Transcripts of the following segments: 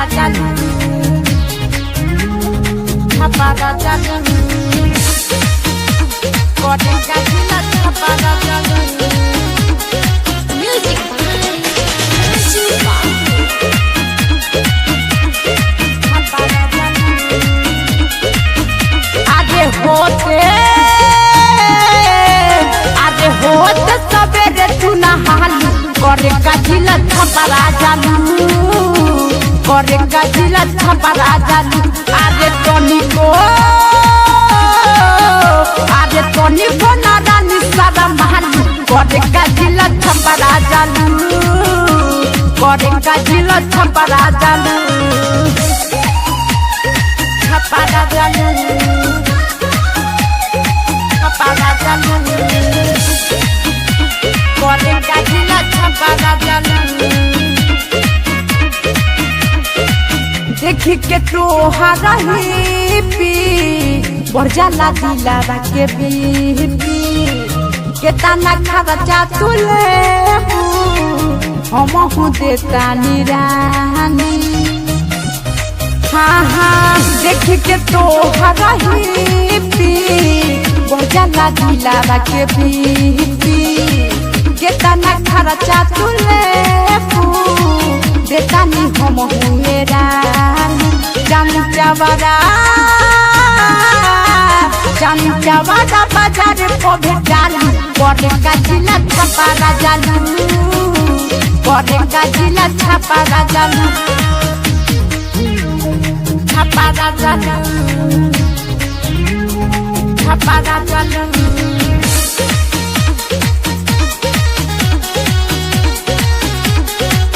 छपारा जालू छपारा जालू कोटे का जिला छपारा जालू म्यूजिक छपारा जालू आगे होते सवेरे तू नहालू करे का जिला छपारा जालू करे का जिला छपारा जालू आगे तोनी को नारानी सारा महालू करे का जिला छपारा जालू करे का जिला छपारा जालू छपारा जालू छपारा जालू करे का जिला छपारा जालू देखी के तोहारा हिपी बढ़ जाला दिलावा के बीपी केतना खर्चा तू लेबू हम हूँ देता निरानी हाँ हाँ देखी के तोहारा हिपी बढ़ जाला दिलावा के बीपी केतना खर्चा तू लेबू देता नी हम हुए चमचावाड़ा बाजार को भेटालू करे का जिला छपारा जालू करे का जिला छपारा जालू छपारा जालू छपारा जालू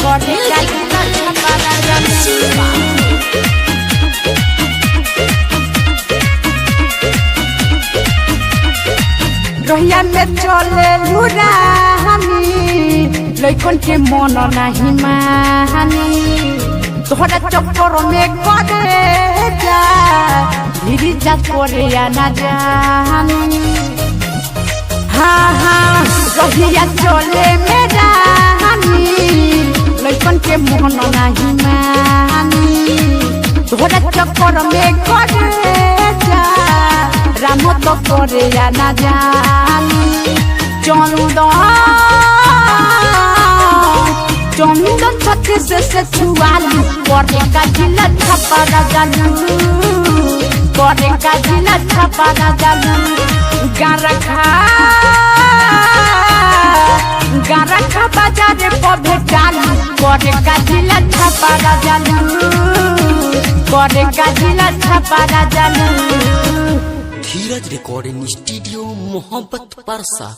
करे का जिला छपारा जालू रहिया में चले लुरा हमी लइकन के मन नहीं मानी तोहरा चक्कर में करे जा धीरे जा करे ना जानी हाँ हाँ रहिया चले मेरा हमी लइकन के मन नहीं मानी तोहरा चक्कर में करे जा राम तो करे ना जानी चंदन छत्तीस से छुआलू करे का जिला छपारा जालू करे का जिला छपारा जालू गारखा बाजार पर भेटालू करे का जिला छपारा जालू करे का जिला छपारा जालू धीरज रिकॉर्डिंग स्टूडियो मोहब्बत परसा।